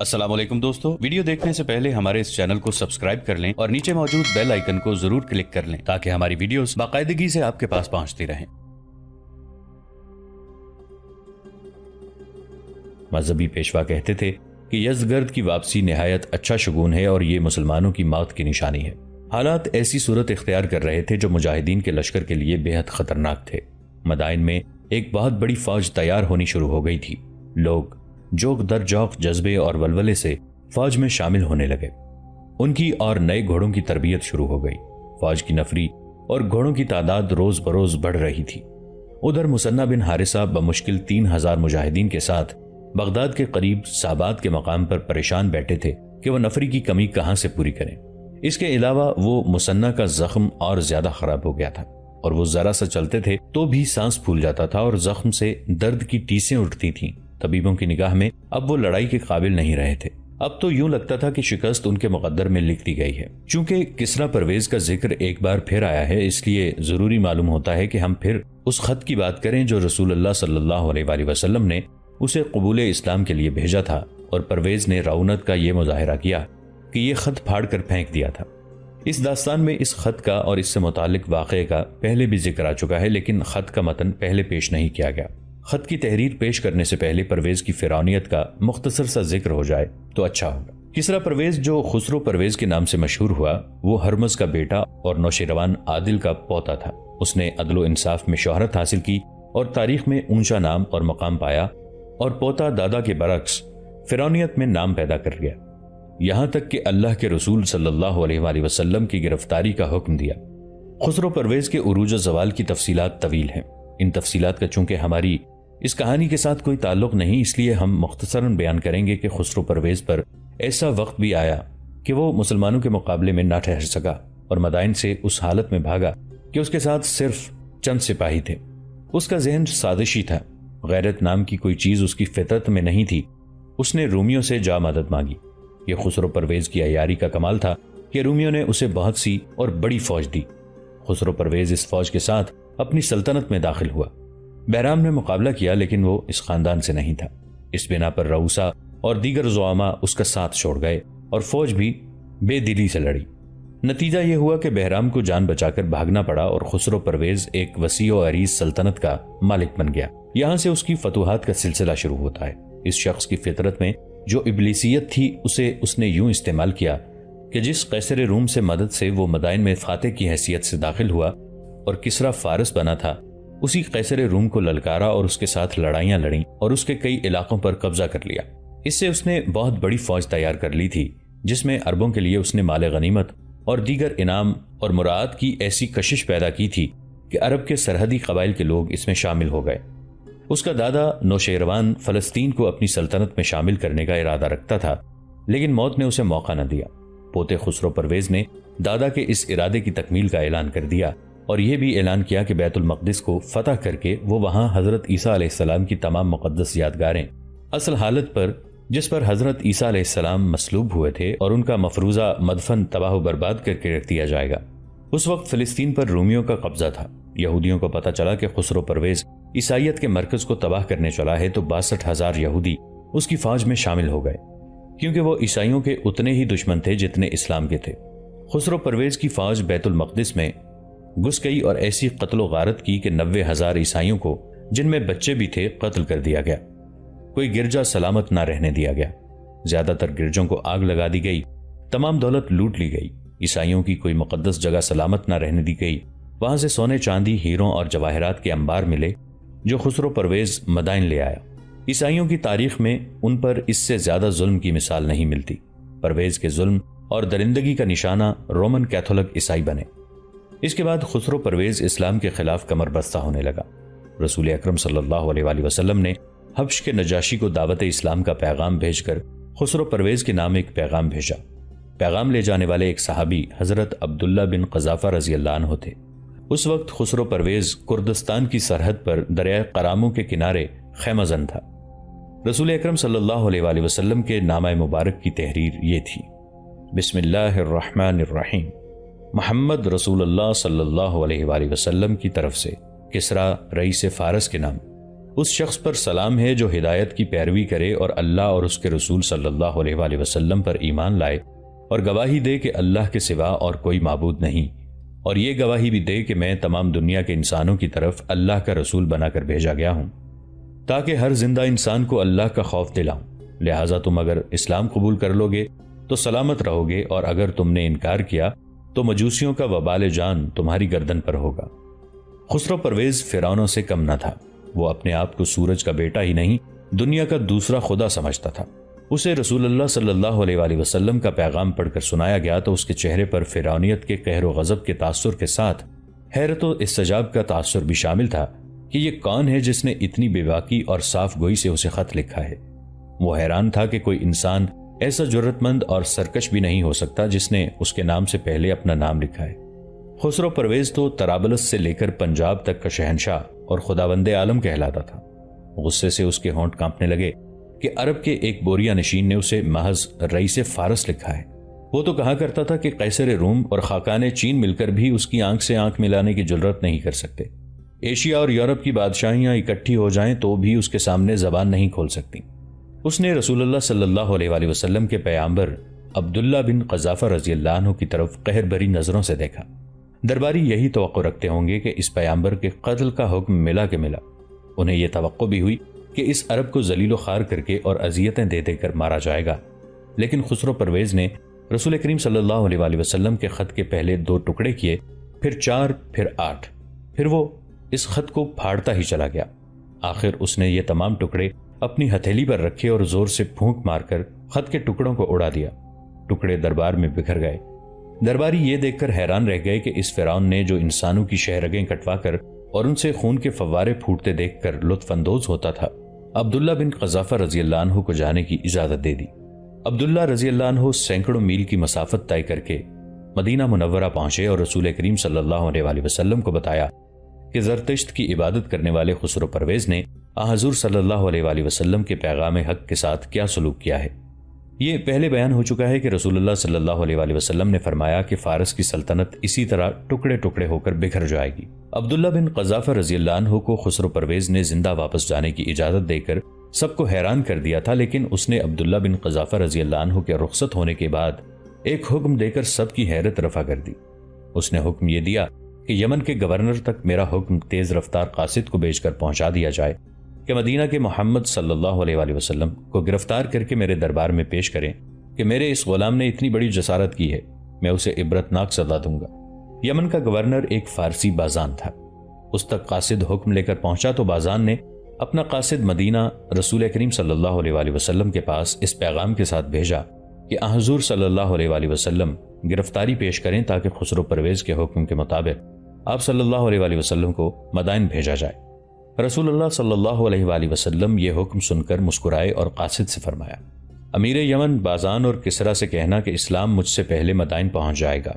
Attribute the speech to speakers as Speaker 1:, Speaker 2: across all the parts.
Speaker 1: السلام علیکم دوستو، ویڈیو دیکھنے سے پہلے ہمارے اس چینل کو سبسکرائب کر لیں اور نیچے موجود بیل آئیکن کو ضرور کلک کر لیں تاکہ ہماری ویڈیوز باقاعدگی سے آپ کے پاس پہنچتی رہیں۔ مذہبی پیشوا کہتے تھے کہ یزدگرد کی واپسی نہایت اچھا شگون ہے اور یہ مسلمانوں کی موت کی نشانی ہے۔ حالات ایسی صورت اختیار کر رہے تھے جو مجاہدین کے لشکر کے لیے بے حد خطرناک تھے۔ مدائن میں ایک بہت بڑی فوج تیار ہونی شروع ہو گئی تھی۔ لوگ جوق در جوق جذبے اور ولولے سے فوج میں شامل ہونے لگے۔ ان کی اور نئے گھوڑوں کی تربیت شروع ہو گئی۔ فوج کی نفری اور گھوڑوں کی تعداد روز بروز بڑھ رہی تھی۔ ادھر مثنہ بن حارثہ بمشکل 3000 مجاہدین کے ساتھ بغداد کے قریب سابات کے مقام پر پریشان بیٹھے تھے کہ وہ نفری کی کمی کہاں سے پوری کریں۔ اس کے علاوہ وہ مثنہ کا زخم اور زیادہ خراب ہو گیا تھا اور وہ ذرا سا چلتے تھے تو بھی سانس پھول جاتا تھا اور زخم سے درد کی ٹیسیں اٹھتی تھیں۔ طبیبوں کی نگاہ میں اب وہ لڑائی کے قابل نہیں رہے تھے۔ اب تو یوں لگتا تھا کہ شکست ان کے مقدر میں لکھ دی گئی ہے۔ چونکہ کسریٰ پرویز کا ذکر ایک بار پھر آیا ہے، اس لیے ضروری معلوم ہوتا ہے کہ ہم پھر اس خط کی بات کریں جو رسول اللہ صلی اللہ علیہ وآلہ وسلم نے اسے قبول اسلام کے لیے بھیجا تھا، اور پرویز نے رعونت کا یہ مظاہرہ کیا کہ یہ خط پھاڑ کر پھینک دیا تھا۔ اس داستان میں اس خط کا اور اس سے متعلق واقعے کا پہلے بھی ذکر آ چکا ہے، لیکن خط کا متن پہلے پیش نہیں کیا گیا۔ خط کی تحریر پیش کرنے سے پہلے پرویز کی فرعونیت کا مختصر سا ذکر ہو جائے تو اچھا ہوگا۔ کسریٰ پرویز جو خسرو پرویز کے نام سے مشہور ہوا، وہ ہرمز کا بیٹا اور نوشیروان عادل کا پوتا تھا۔ اس نے عدل و انصاف میں شہرت حاصل کی اور تاریخ میں اونچا نام اور مقام پایا، اور پوتا دادا کے برعکس فرعونیت میں نام پیدا کر گیا، یہاں تک کہ اللہ کے رسول صلی اللہ علیہ وآلہ وسلم کی گرفتاری کا حکم دیا۔ خسرو پرویز کے عروج و زوال کی تفصیلات طویل ہیں۔ ان تفصیلات کا چونکہ ہماری اس کہانی کے ساتھ کوئی تعلق نہیں، اس لیے ہم مختصراً بیان کریں گے کہ خسرو پرویز پر ایسا وقت بھی آیا کہ وہ مسلمانوں کے مقابلے میں نہ ٹھہر سکا اور مدائن سے اس حالت میں بھاگا کہ اس کے ساتھ صرف چند سپاہی تھے۔ اس کا ذہن سازشی تھا، غیرت نام کی کوئی چیز اس کی فطرت میں نہیں تھی۔ اس نے رومیوں سے جا مدد مانگی۔ یہ خسرو پرویز کی عیاری کا کمال تھا کہ رومیوں نے اسے بہت سی اور بڑی فوج دی۔ خسرو پرویز اس فوج کے ساتھ اپنی سلطنت میں داخل ہوا۔ بہرام نے مقابلہ کیا، لیکن وہ اس خاندان سے نہیں تھا۔ اس بنا پر رؤسا اور دیگر زعماء اس کا ساتھ چھوڑ گئے اور فوج بھی بے دلی سے لڑی۔ نتیجہ یہ ہوا کہ بہرام کو جان بچا کر بھاگنا پڑا اور خسرو پرویز ایک وسیع و عریض سلطنت کا مالک بن گیا۔ یہاں سے اس کی فتوحات کا سلسلہ شروع ہوتا ہے۔ اس شخص کی فطرت میں جو ابلیسیت تھی اسے اس نے یوں استعمال کیا کہ جس قیصر روم سے مدد سے وہ مدائن میں فاتح کی حیثیت سے داخل ہوا اور کسریٰ فارس بنا تھا، اسی قیصر روم کو للکارا اور اس کے ساتھ لڑائیاں لڑیں اور اس کے کئی علاقوں پر قبضہ کر لیا۔ اس سے اس نے بہت بڑی فوج تیار کر لی تھی، جس میں عربوں کے لیے اس نے مال غنیمت اور دیگر انعام اور مراعات کی ایسی کشش پیدا کی تھی کہ عرب کے سرحدی قبائل کے لوگ اس میں شامل ہو گئے۔ اس کا دادا نوشیروان فلسطین کو اپنی سلطنت میں شامل کرنے کا ارادہ رکھتا تھا، لیکن موت نے اسے موقع نہ دیا۔ پوتے خسرو پرویز نے دادا کے اس ارادے کی تکمیل کا اعلان کر دیا اور یہ بھی اعلان کیا کہ بیت المقدس کو فتح کر کے وہ وہاں حضرت عیسیٰ علیہ السلام کی تمام مقدس یادگاریں اصل حالت پر جس پر حضرت عیسیٰ علیہ السلام مصلوب ہوئے تھے اور ان کا مفروضہ مدفن تباہ و برباد کر کے رکھ دیا جائے گا۔ اس وقت فلسطین پر رومیوں کا قبضہ تھا۔ یہودیوں کو پتہ چلا کہ خسرو پرویز عیسائیت کے مرکز کو تباہ کرنے چلا ہے تو 62,000 یہودی اس کی فوج میں شامل ہو گئے، کیونکہ وہ عیسائیوں کے اتنے ہی دشمن تھے جتنے اسلام کے تھے۔ خسرو پرویز کی فوج بیت المقدس میں گھس گئی اور ایسی قتل و غارت کی کہ 90,000 عیسائیوں کو، جن میں بچے بھی تھے، قتل کر دیا گیا۔ کوئی گرجا سلامت نہ رہنے دیا گیا۔ زیادہ تر گرجوں کو آگ لگا دی گئی، تمام دولت لوٹ لی گئی۔ عیسائیوں کی کوئی مقدس جگہ سلامت نہ رہنے دی گئی۔ وہاں سے سونے چاندی، ہیروں اور جواہرات کے انبار ملے جو خسرو پرویز مدائن لے آیا۔ عیسائیوں کی تاریخ میں ان پر اس سے زیادہ ظلم کی مثال نہیں ملتی۔ پرویز کے ظلم اور درندگی کا نشانہ رومن کیتھولک عیسائی بنے۔ اس کے بعد خسرو پرویز اسلام کے خلاف کمر بستہ ہونے لگا۔ رسول اکرم صلی اللہ علیہ وآلہ وسلم نے حبش کے نجاشی کو دعوت اسلام کا پیغام بھیج کر خسرو پرویز کے نام ایک پیغام بھیجا۔ پیغام لے جانے والے ایک صحابی حضرت عبداللہ بن قذافہ رضی اللہ عنہ تھے۔ اس وقت خسرو پرویز کردستان کی سرحد پر دریائے قرامو کے کنارے خیمہ زن تھا۔ رسول اکرم صلی اللہ علیہ وآلہ وسلم کے نامہ مبارک کی تحریر یہ تھی: بسم اللہ الرحمن الرحیم، محمد رسول اللہ صلی اللہ علیہ وآلہ وسلم کی طرف سے کسریٰ رئیس فارس کے نام۔ اس شخص پر سلام ہے جو ہدایت کی پیروی کرے اور اللہ اور اس کے رسول صلی اللہ علیہ وآلہ وسلم پر ایمان لائے اور گواہی دے کہ اللہ کے سوا اور کوئی معبود نہیں، اور یہ گواہی بھی دے کہ میں تمام دنیا کے انسانوں کی طرف اللہ کا رسول بنا کر بھیجا گیا ہوں تاکہ ہر زندہ انسان کو اللہ کا خوف دلاؤں۔ لہٰذا تم اگر اسلام قبول کر لو گے تو سلامت رہو گے، اور اگر تم نے انکار کیا تو مجوسیوں کا وبال جان تمہاری گردن پر ہوگا۔ خسرو پرویز فرعونوں سے کم نہ تھا۔ وہ اپنے آپ کو سورج کا بیٹا ہی نہیں، دنیا کا دوسرا خدا سمجھتا تھا۔ اسے رسول اللہ صلی اللہ علیہ وآلہ وسلم کا پیغام پڑھ کر سنایا گیا تو اس کے چہرے پر فرعونیت کے قہر و غضب کے تاثر کے ساتھ حیرت و استعجاب کا تاثر بھی شامل تھا کہ یہ کون ہے جس نے اتنی بے باکی اور صاف گوئی سے اسے خط لکھا ہے۔ وہ حیران تھا کہ کوئی انسان ایسا جرأت مند اور سرکش بھی نہیں ہو سکتا جس نے اس کے نام سے پہلے اپنا نام لکھا ہے۔ خسرو پرویز تو طرابلس سے لے کر پنجاب تک کا شہنشاہ اور خداوند عالم کہلاتا تھا۔ غصے سے اس کے ہونٹ کانپنے لگے کہ عرب کے ایک بوریا نشین نے اسے محض رئیس فارس لکھا ہے۔ وہ تو کہا کرتا تھا کہ قیصر روم اور خاقان چین مل کر بھی اس کی آنکھ سے آنکھ ملانے کی جرأت نہیں کر سکتے۔ ایشیا اور یورپ کی بادشاہیاں اکٹھی ہو جائیں تو بھی اس کے سامنے زبان نہیں کھول سکتی۔ اس نے رسول اللہ صلی اللہ علیہ وآلہ وسلم کے پیغمبر عبداللہ بن قذافہ رضی اللہ عنہ کی طرف قہر بری نظروں سے دیکھا۔ درباری یہی توقع رکھتے ہوں گے کہ اس پیغمبر کے قتل کا حکم ملا کہ ملا۔ انہیں یہ توقع بھی ہوئی کہ اس عرب کو ذلیل و خوار کر کے اور اذیتیں دے دے کر مارا جائے گا، لیکن خسرو پرویز نے رسول کریم صلی اللہ علیہ وآلہ وسلم کے خط کے پہلے 2 ٹکڑے کیے، پھر 4، پھر 8، پھر وہ اس خط کو پھاڑتا ہی چلا گیا۔ آخر اس نے یہ تمام ٹکڑے اپنی ہتھیلی پر رکھے اور زور سے پھونک مار کر خط کے ٹکڑوں کو اڑا دیا۔ ٹکڑے دربار میں بکھر گئے۔ درباری یہ دیکھ کر حیران رہ گئے کہ اس فرعون نے جو انسانوں کی شہرگیں کٹوا کر اور ان سے خون کے فوارے پھوٹتے دیکھ کر لطف اندوز ہوتا تھا، عبداللہ بن قذافہ رضی اللہ عنہ کو جانے کی اجازت دے دی۔ عبداللہ رضی اللہ عنہ سینکڑوں میل کی مسافت طے کر کے مدینہ منورہ پہنچے اور رسول کریم صلی اللہ علیہ وآلہ وسلم کو بتایا کہ زرتشت کی عبادت کرنے والے خسرو پرویز نے حضور صلی اللہ علیہ وآلہ وسلم کے پیغام حق کے ساتھ کیا سلوک کیا ہے۔ یہ پہلے بیان ہو چکا ہے کہ رسول اللہ صلی اللہ علیہ وآلہ وسلم نے فرمایا کہ فارس کی سلطنت اسی طرح ٹکڑے ٹکڑے ہو کر بکھر جائے گی۔ عبداللہ بن قذافہ رضی اللہ عنہ کو خسرو پرویز نے زندہ واپس جانے کی اجازت دے کر سب کو حیران کر دیا تھا، لیکن اس نے عبداللہ بن قذافہ رضی اللہ عنہ کے رخصت ہونے کے بعد ایک حکم دے کر سب کی حیرت رفع کر دی۔ اس نے حکم یہ دیا کہ یمن کے گورنر تک میرا حکم تیز رفتار قاصد کو بھیج کر پہنچا دیا جائے کہ مدینہ کے محمد صلی اللہ علیہ وآلہ وسلم کو گرفتار کر کے میرے دربار میں پیش کریں کہ میرے اس غلام نے اتنی بڑی جسارت کی ہے، میں اسے عبرتناک سزا دوں گا۔ یمن کا گورنر ایک فارسی بازان تھا۔ اس تک قاصد حکم لے کر پہنچا تو بازان نے اپنا قاصد مدینہ رسول کریم صلی اللہ علیہ وآلہ وسلم کے پاس اس پیغام کے ساتھ بھیجا کہ حضور صلی اللہ علیہ وآلہ وسلم گرفتاری پیش کریں تاکہ خسرو پرویز کے حکم کے مطابق آپ صلی اللہ علیہ وآلہ وسلم کو مدائن بھیجا جائے۔ رسول اللہ صلی اللہ علیہ وآلہ وسلم یہ حکم سن کر مسکرائے اور قاصد سے فرمایا، امیر یمن بازان اور کسرا سے کہنا کہ اسلام مجھ سے پہلے مدائن پہنچ جائے گا۔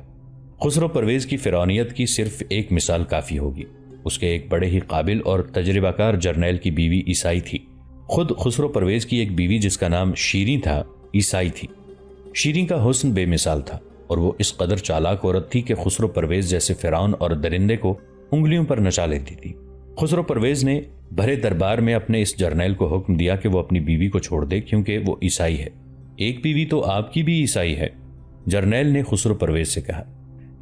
Speaker 1: خسرو پرویز کی فرعونیت کی صرف ایک مثال کافی ہوگی۔ اس کے ایک بڑے ہی قابل اور تجربہ کار جرنیل کی بیوی عیسائی تھی۔ خود خسرو پرویز کی ایک بیوی جس کا نام شیریں تھا عیسائی تھی۔ شیریں کا حسن بے مثال تھا اور وہ اس قدر چالاک عورت تھی کہ خسرو پرویز جیسے فرعون اور درندے کو انگلیوں پر نچا لیتی تھی۔ خسرو پرویز نے بھرے دربار میں اپنے اس جرنیل کو حکم دیا کہ وہ اپنی بیوی کو چھوڑ دے کیونکہ وہ عیسائی ہے۔ ایک بیوی تو آپ کی بھی عیسائی ہے، جرنیل نے خسرو پرویز سے کہا۔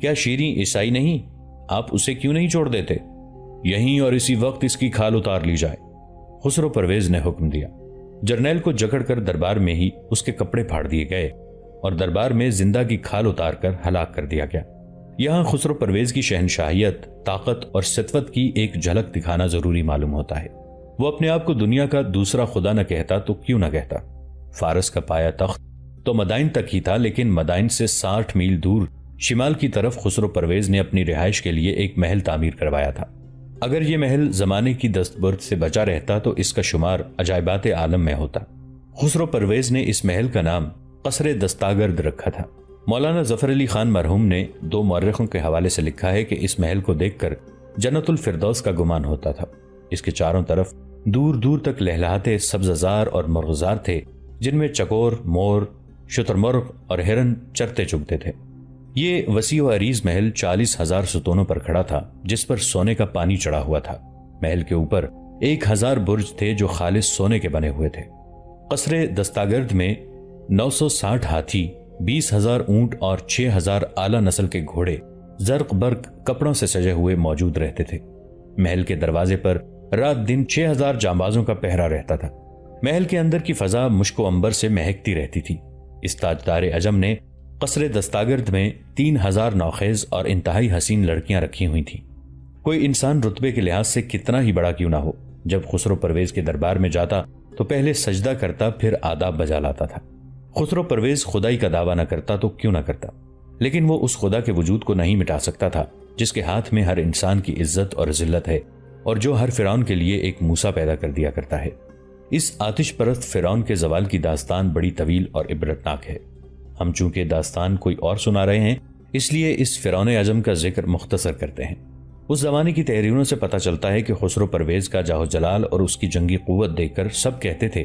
Speaker 1: کیا شیریں عیسائی نہیں؟ آپ اسے کیوں نہیں چھوڑ دیتے؟ یہیں اور اسی وقت اس کی کھال اتار لی جائے، خسرو پرویز نے حکم دیا۔ جرنیل کو جکڑ کر دربار میں ہی اس کے کپڑے پھاڑ دیے گئے اور دربار میں زندہ کی کھال اتار کر ہلاک کر دیا گیا۔ یہاں خسرو پرویز کی شہنشاہیت، طاقت اور سطوت کی ایک جھلک دکھانا ضروری معلوم ہوتا ہے۔ وہ اپنے آپ کو دنیا کا دوسرا خدا نہ کہتا تو کیوں نہ کہتا؟ فارس کا پایا تخت تو مدائن تک ہی تھا، لیکن مدائن سے 60 میل دور شمال کی طرف خسرو پرویز نے اپنی رہائش کے لیے ایک محل تعمیر کروایا تھا۔ اگر یہ محل زمانے کی دستبرد سے بچا رہتا تو اس کا شمار عجائبات عالم میں ہوتا۔ خسرو پرویز نے اس محل کا نام قصر دستاگرد رکھا تھا۔ مولانا ظفر علی خان مرحوم نے 2 مورخوں کے حوالے سے لکھا ہے کہ اس محل کو دیکھ کر جنت الفردوس کا گمان ہوتا تھا۔ اس کے چاروں طرف دور دور تک لہلہاتے سبززار اور مرغزار تھے جن میں چکور، مور، شتر مرغ اور ہرن چرتے چگتے تھے۔ یہ وسیع و عریض محل 40,000 ستونوں پر کھڑا تھا جس پر سونے کا پانی چڑھا ہوا تھا۔ محل کے اوپر 1000 برج تھے جو خالص سونے کے بنے ہوئے تھے۔ قصر دستاگرد میں 960 ہاتھی، 20,000 اونٹ اور 6,000 اعلیٰ نسل کے گھوڑے زرق برق کپڑوں سے سجے ہوئے موجود رہتے تھے۔ محل کے دروازے پر رات دن 6,000 جانبازوں کا پہرا رہتا تھا۔ محل کے اندر کی فضا مشک و عنبر سے مہکتی رہتی تھی۔ اس تاجدار عجم نے قصر دستاگرد میں 3,000 نوخیز اور انتہائی حسین لڑکیاں رکھی ہوئی تھیں۔ کوئی انسان رتبے کے لحاظ سے کتنا ہی بڑا کیوں نہ ہو، جب خسرو پرویز کے دربار میں جاتا تو پہلے سجدہ کرتا، پھر آداب بجا لاتا تھا۔ خسرو پرویز خدائی کا دعویٰ نہ کرتا تو کیوں نہ کرتا، لیکن وہ اس خدا کے وجود کو نہیں مٹا سکتا تھا جس کے ہاتھ میں ہر انسان کی عزت اور ذلت ہے، اور جو ہر فرعون کے لیے ایک موسیٰ پیدا کر دیا کرتا ہے۔ اس آتش پرست فرعون کے زوال کی داستان بڑی طویل اور عبرتناک ہے۔ ہم چونکہ داستان کوئی اور سنا رہے ہیں، اس لیے اس فرعون اعظم کا ذکر مختصر کرتے ہیں۔ اس زمانے کی تحریروں سے پتہ چلتا ہے کہ خسرو پرویز کا جاہ و جلال اور اس کی جنگی قوت دیکھ کر سب کہتے تھے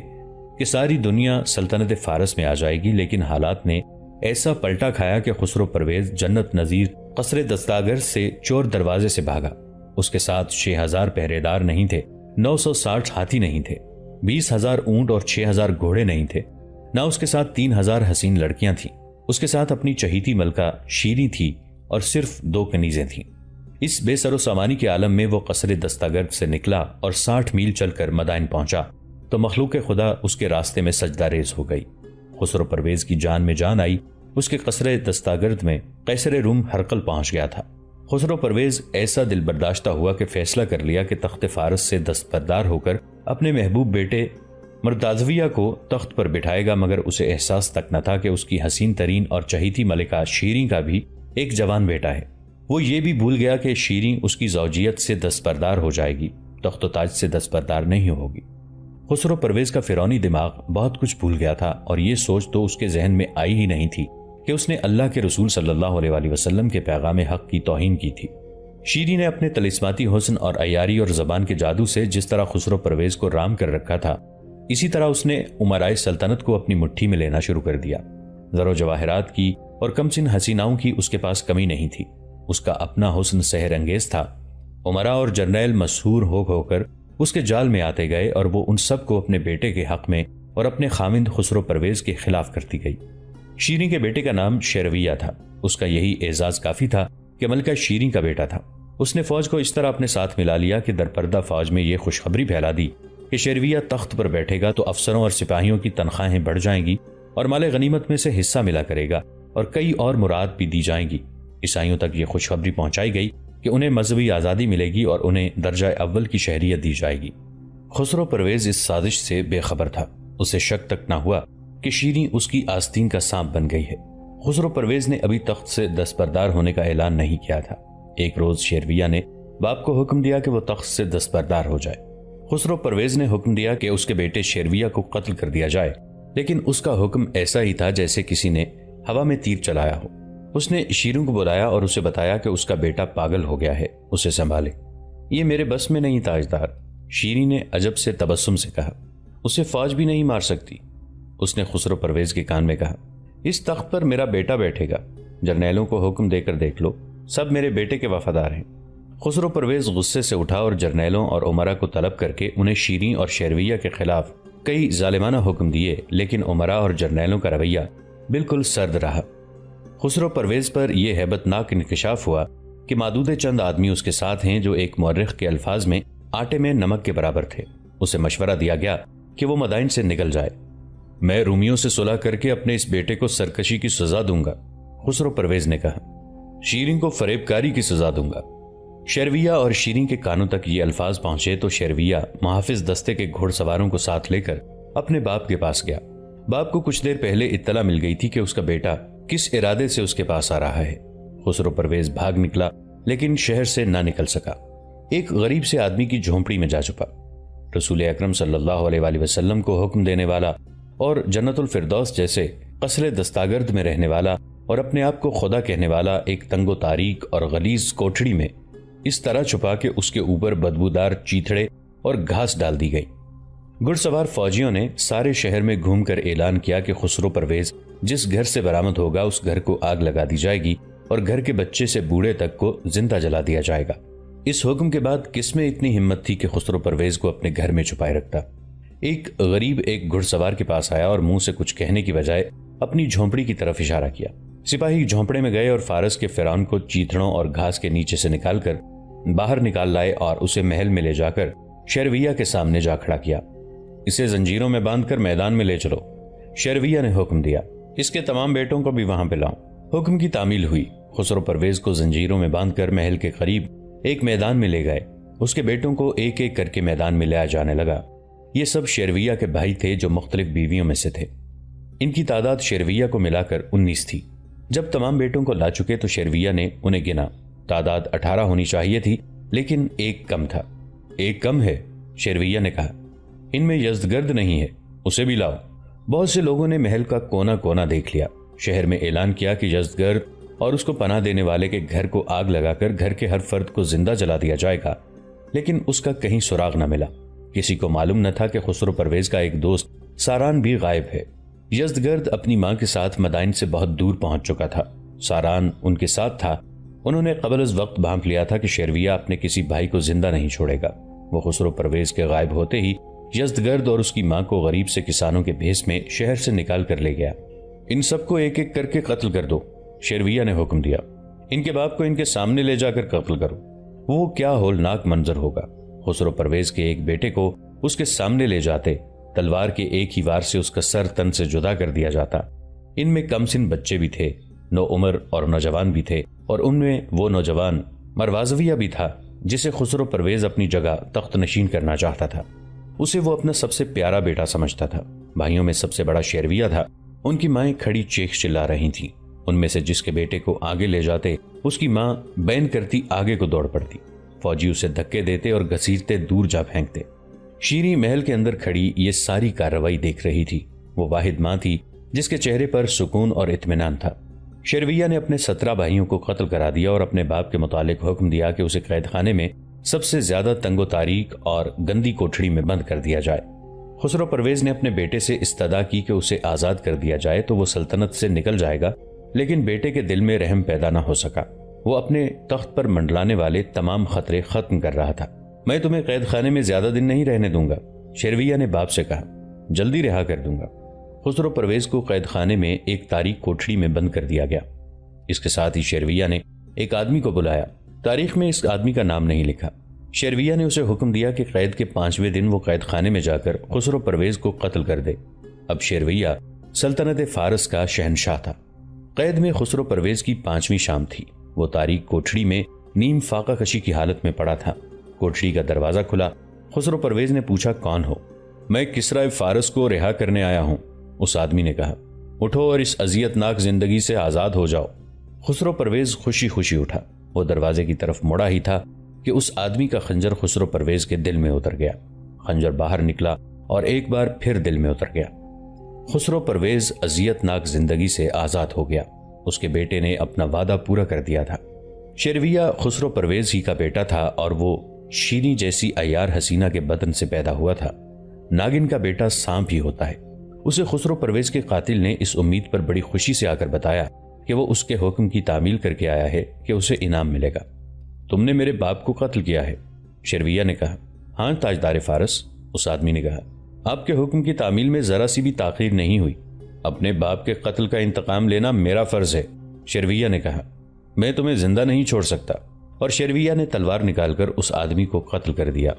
Speaker 1: کہ ساری دنیا سلطنت فارس میں آ جائے گی، لیکن حالات نے ایسا پلٹا کھایا کہ خسرو پرویز جنت نظیر قصر دستاگرد سے چور دروازے سے بھاگا۔ اس کے ساتھ 6,000 پہرے دار نہیں تھے، 960 ہاتھی نہیں تھے، 20,000 اونٹ اور 6,000 گھوڑے نہیں تھے، نہ اس کے ساتھ 3,000 حسین لڑکیاں تھیں۔ اس کے ساتھ اپنی چہیتی ملکہ شیریں تھی اور صرف 2 کنیزیں تھیں۔ اس بے سر و سامانی کے عالم میں وہ قصر دستاگرد سے نکلا اور 60 میل چل کر مدائن پہنچا تو مخلوق خدا اس کے راستے میں سجدہ ریز ہو گئی۔ خسرو پرویز کی جان میں جان آئی۔ اس کے قصر دستاگرد میں قیصر روم ہرقل پہنچ گیا تھا۔ خسرو پرویز ایسا دل برداشتہ ہوا کہ فیصلہ کر لیا کہ تخت فارس سے دستبردار ہو کر اپنے محبوب بیٹے مردازویہ کو تخت پر بٹھائے گا، مگر اسے احساس تک نہ تھا کہ اس کی حسین ترین اور چہیتی ملکہ شیریں کا بھی ایک جوان بیٹا ہے۔ وہ یہ بھی بھول گیا کہ شیریں اس کی زوجیت سے دستبردار ہو جائے گی، تخت و تاج سے دستبردار نہیں ہوگی۔ خسرو پرویز کا فرعونی دماغ بہت کچھ بھول گیا تھا، اور یہ سوچ تو اس کے ذہن میں آئی ہی نہیں تھی کہ اس نے اللہ کے رسول صلی اللہ علیہ وآلہ وسلم کے پیغام حق کی توہین کی تھی۔ شیریں نے اپنے طلسماتی حسن اور عیاری اور زبان کے جادو سے جس طرح خسرو پرویز کو رام کر رکھا تھا، اسی طرح اس نے امرائے سلطنت کو اپنی مٹھی میں لینا شروع کر دیا۔ زر و جواہرات کی اور کم سن حسیناؤں کی اس کے پاس کمی نہیں تھی۔ اس کا اپنا حسن سحر انگیز تھا۔ امراء اور جرنیل مسحور ہو کر اس کے جال میں آتے گئے، اور وہ ان سب کو اپنے بیٹے کے حق میں اور اپنے خامند خسرو پرویز کے خلاف کرتی گئی۔ شیریں کے بیٹے کا نام شیرویہ تھا۔ اس کا یہی اعزاز کافی تھا کہ ملکہ شیریں کا بیٹا تھا۔ اس نے فوج کو اس طرح اپنے ساتھ ملا لیا کہ درپردہ فوج میں یہ خوشخبری پھیلا دی کہ شیرویہ تخت پر بیٹھے گا تو افسروں اور سپاہیوں کی تنخواہیں بڑھ جائیں گی، اور مال غنیمت میں سے حصہ ملا کرے گا، اور کئی اور مراد بھی دی جائیں گی۔ عیسائیوں تک یہ خوشخبری پہنچائی گئی کہ انہیں مذہبی آزادی ملے گی اور انہیں درجہ اول کی شہریت دی جائے گی۔ خسرو پرویز اس سازش سے بے خبر تھا۔ اسے شک تک نہ ہوا کہ شیریں اس کی آستین کا سانپ بن گئی ہے۔ خسرو پرویز نے ابھی تخت سے دستبردار ہونے کا اعلان نہیں کیا تھا۔ ایک روز شیرویہ نے باپ کو حکم دیا کہ وہ تخت سے دستبردار ہو جائے۔ خسرو پرویز نے حکم دیا کہ اس کے بیٹے شیرویہ کو قتل کر دیا جائے، لیکن اس کا حکم ایسا ہی تھا جیسے کسی نے ہوا میں تیر چلایا ہو۔ اس نے شیروں کو بلایا اور اسے بتایا کہ اس کا بیٹا پاگل ہو گیا ہے، اسے سنبھالے۔ یہ میرے بس میں نہیں تاجدار، شیریں نے عجب سے تبسم سے کہا۔ اسے فوج بھی نہیں مار سکتی۔ اس نے خسرو پرویز کے کان میں کہا، اس تخت پر میرا بیٹا بیٹھے گا، جرنیلوں کو حکم دے کر دیکھ لو، سب میرے بیٹے کے وفادار ہیں۔ خسرو پرویز غصے سے اٹھا اور جرنیلوں اور امراء کو طلب کر کے انہیں شیریں اور شیرویہ کے خلاف کئی ظالمانہ حکم دیے، لیکن امراء اور جرنیلوں کا رویہ بالکل سرد رہا۔ خسرو پرویز پر یہ ہیبت ناک انکشاف ہوا کہ معدود چند آدمی اس کے ساتھ ہیں جو ایک مورخ کے الفاظ میں آٹے میں نمک کے برابر تھے۔ اسے مشورہ دیا گیا کہ وہ مدائن سے نکل جائے۔ میں رومیوں سے صلح کر کے اپنے اس بیٹے کو سرکشی کی سزا دوں گا، خسرو پرویز نے کہا۔ شیریں کو فریب کاری کی سزا دوں گا۔ شیرویہ اور شیریں کے کانوں تک یہ الفاظ پہنچے تو شیرویہ محافظ دستے کے گھوڑ سواروں کو ساتھ لے کر اپنے باپ کے پاس گیا۔ باپ کو کچھ دیر پہلے اطلاع مل گئی تھی کہ اس کا بیٹا کس ارادے سے اس کے پاس آ رہا ہے۔ خسرو پرویز بھاگ نکلا، لیکن شہر سے نہ نکل سکا۔ ایک غریب سے آدمی کی جھونپڑی میں جا چھپا۔ رسول اکرم صلی اللہ علیہ وآلہ وسلم کو حکم دینے والا اور جنت الفردوس جیسے قصر دستاگرد میں رہنے والا اور اپنے آپ کو خدا کہنے والا ایک تنگ و تاریک اور غلیظ کوٹھڑی میں اس طرح چھپا کہ اس کے اوپر بدبودار چیتھڑے اور گھاس ڈال دی گئی۔ گھڑ سوار فوجیوں نے سارے شہر میں گھوم کر اعلان کیا کہ خسرو پرویز جس گھر سے برآمد ہوگا اس گھر کو آگ لگا دی جائے گی اور گھر کے بچے سے بوڑھے تک کو زندہ جلا دیا جائے گا۔ اس حکم کے بعد کس میں اتنی ہمت تھی کہ خسرو پرویز کو اپنے گھر میں چھپائے رکھتا؟ ایک غریب ایک گھڑ سوار کے پاس آیا اور منہ سے کچھ کہنے کی بجائے اپنی جھونپڑی کی طرف اشارہ کیا۔ سپاہی جھونپڑے میں گئے اور فارس کے فرعون کو چیتڑوں اور گھاس کے نیچے سے نکال کر باہر نکال لائے اور اسے محل میں لے جا کر شیرویہ کے سامنے جا کھڑا کیا۔ اسے زنجیروں میں باندھ کر میدان میں لے چلو، شیرویہ نے حکم دیا۔ اس کے تمام بیٹوں کو بھی وہاں پہ لاؤ۔ حکم کی تعمیل ہوئی۔ خسرو پرویز کو زنجیروں میں باندھ کر محل کے قریب ایک میدان میں لے گئے۔ اس کے بیٹوں کو ایک ایک کر کے میدان میں لایا جانے لگا۔ یہ سب شیرویہ کے بھائی تھے جو مختلف بیویوں میں سے تھے۔ ان کی تعداد شیرویہ کو ملا کر 19 تھی۔ جب تمام بیٹوں کو لا چکے تو شیرویہ نے انہیں گنا۔ تعداد 18 ہونی چاہیے تھی، لیکن ایک کم تھا۔ ایک کم ہے، شیرویہ نے کہا۔ ان میں یزدگرد نہیں ہے، اسے بھی لاؤ۔ بہت سے لوگوں نے محل کا کونا کونا دیکھ لیا۔ شہر میں اعلان کیا کہ یزدگرد اور اس کو پناہ دینے والے کے گھر کو آگ لگا کر گھر کے ہر فرد کو زندہ جلا دیا جائے گا، لیکن اس کا کہیں سراغ نہ ملا۔ کسی کو معلوم نہ تھا کہ خسرو پرویز کا ایک دوست ساران بھی غائب ہے۔ یزدگرد اپنی ماں کے ساتھ مدائن سے بہت دور پہنچ چکا تھا۔ ساران ان کے ساتھ تھا۔ انہوں نے قبل از وقت بھانپ لیا تھا کہ شیرویہ اپنے کسی بھائی کو زندہ نہیں چھوڑے گا۔ وہ خسرو پرویز کے غائب ہوتے ہی یزدگرد اور اس کی ماں کو غریب سے کسانوں کے بھیس میں شہر سے نکال کر لے گیا۔ ان سب کو ایک ایک کر کے قتل کر دو، شیرویہ نے حکم دیا۔ ان کے باپ کو ان کے سامنے لے جا کر قتل کرو۔ وہ کیا ہولناک منظر ہوگا۔ خسرو پرویز کے ایک بیٹے کو اس کے سامنے لے جاتے، تلوار کے ایک ہی وار سے اس کا سر تن سے جدا کر دیا جاتا۔ ان میں کم سن بچے بھی تھے، نوعمر اور نوجوان بھی تھے، اور ان میں وہ نوجوان مروازویہ بھی تھا جسے خسرو پرویز اپنی جگہ تخت نشین کرنا چاہتا تھا۔ اسے وہ اپنا سب سے پیارا بیٹا سمجھتا تھا۔ بھائیوں میں سب سے بڑا شیرویہ تھا۔ ان کی مائیں کھڑی چیخ چلا رہی تھیں۔ ان میں سے جس کے بیٹے کو آگے لے جاتے اس کی ماں بین کرتی آگے کو دوڑ پڑتی۔ فوجی اسے دھکے دیتے اور گھسیٹتے دور جا پھینکتے۔ شیریں محل کے اندر کھڑی یہ ساری کارروائی دیکھ رہی تھی۔ وہ واحد ماں تھی جس کے چہرے پر سکون اور اطمینان تھا۔ شیرویہ نے اپنے 17 بھائیوں کو قتل کرا دیا اور اپنے باپ کے متعلق حکم دیا کہ اسے قید خانے میں سب سے زیادہ تنگ و تاریک اور گندی کوٹھڑی میں بند کر دیا جائے۔ خسرو پرویز نے اپنے بیٹے سے استدعا کی کہ اسے آزاد کر دیا جائے تو وہ سلطنت سے نکل جائے گا، لیکن بیٹے کے دل میں رحم پیدا نہ ہو سکا۔ وہ اپنے تخت پر منڈلانے والے تمام خطرے ختم کر رہا تھا۔ میں تمہیں قید خانے میں زیادہ دن نہیں رہنے دوں گا، شیرویہ نے باپ سے کہا۔ جلدی رہا کر دوں گا۔ خسرو پرویز کو قید خانے میں ایک تاریک کوٹھڑی میں بند کر دیا گیا۔ اس کے ساتھ ہی شیرویہ نے ایک آدمی کو بلایا۔ تاریخ میں اس آدمی کا نام نہیں لکھا۔ شیرویہ نے اسے حکم دیا کہ قید کے 5ویں دن وہ قید خانے میں جا کر خسرو پرویز کو قتل کر دے۔ اب شیرویہ سلطنت فارس کا شہنشاہ تھا۔ قید میں خسرو پرویز کی 5ویں شام تھی۔ وہ تاریک کوٹھڑی میں نیم فاقہ کشی کی حالت میں پڑا تھا۔ کوٹھڑی کا دروازہ کھلا۔ خسرو پرویز نے پوچھا، کون ہو؟ میں کسرا فارس کو رہا کرنے آیا ہوں، اس آدمی نے کہا۔ اٹھو اور اس اذیت ناک زندگی سے آزاد ہو جاؤ۔ خسرو پرویز خوشی خوشی اٹھا۔ وہ دروازے کی طرف مڑا ہی تھا کہ اس آدمی کا خنجر خسرو پرویز کے دل میں اتر گیا۔ خنجر باہر نکلا اور ایک بار پھر دل میں اتر گیا۔ خسرو پرویز اذیت ناک زندگی سے آزاد ہو گیا۔ اس کے بیٹے نے اپنا وعدہ پورا کر دیا تھا۔ شیرویہ خسرو پرویز ہی کا بیٹا تھا اور وہ شیریں جیسی عیار حسینہ کے بدن سے پیدا ہوا تھا۔ ناگن کا بیٹا سانپ ہی ہوتا ہے۔ اسے خسرو پرویز کے قاتل نے اس امید پر بڑی خوشی سے آ کر بتایا کہ وہ اس کے حکم کی تعمیل کر کے آیا ہے کہ اسے انعام ملے گا۔ تم نے میرے باپ کو قتل کیا ہے، شیرویہ نے کہا۔ ہاں تاجدار فارس، اس آدمی نے کہا۔ آپ کے حکم کی تعمیل میں ذرا سی بھی تاخیر نہیں ہوئی۔ اپنے باپ کے قتل کا انتقام لینا میرا فرض ہے، شیرویہ نے کہا۔ میں تمہیں زندہ نہیں چھوڑ سکتا، اور شیرویہ نے تلوار نکال کر اس آدمی کو قتل کر دیا۔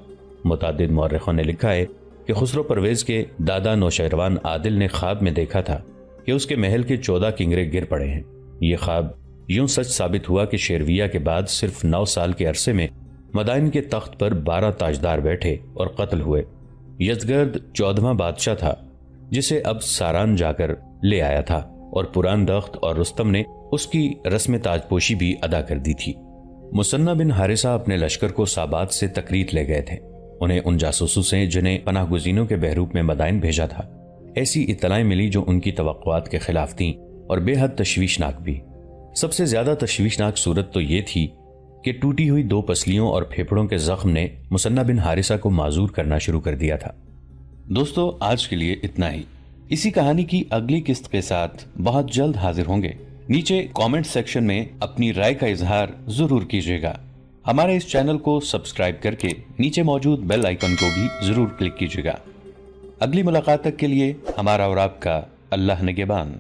Speaker 1: متعدد مورخوں نے لکھا ہے کہ خسرو پرویز کے دادا نوشیروان عادل نے خواب میں دیکھا تھا کہ اس کے محل کے 14 کنگرے گر پڑے ہیں۔ یہ خواب یوں سچ ثابت ہوا کہ شیرویہ کے بعد صرف 9 سال کے عرصے میں مدائن کے تخت پر 12 تاجدار بیٹھے اور قتل ہوئے۔ یزدگرد 14واں بادشاہ تھا جسے اب ساران جا کر لے آیا تھا، اور پران دخت اور رستم نے اس کی رسم تاج پوشی بھی ادا کر دی تھی۔ مثنہ بن حارثہ اپنے لشکر کو سابات سے تکریت لے گئے تھے۔ انہیں ان جاسوسوں سے جنہیں پناہ گزینوں کے بحروپ میں مدائن بھیجا تھا ایسی اطلاعیں ملی جو ان کی توقعات کے خلاف تھیں اور بے حد تشویشناک بھی۔ سب سے زیادہ تشویشناک صورت تو یہ تھی کہ ٹوٹی ہوئی 2 پسلیوں اور پھیپھڑوں کے زخم نے مثنہ بن حارثہ کو معذور کرنا شروع کر دیا تھا۔ دوستو، آج کے لیے اتنا ہی۔ اسی کہانی کی اگلی قسط کے ساتھ بہت جلد حاضر ہوں گے۔ نیچے کامنٹ سیکشن میں اپنی رائے کا اظہار ضرور کیجیے گا۔ ہمارے اس چینل کو سبسکرائب کر کے نیچے موجود بیل آئیکن کو بھی ضرور کلک کیجیے گا۔ اگلی ملاقات تک کے لیے ہمارا اور آپ کا اللہ نگہبان۔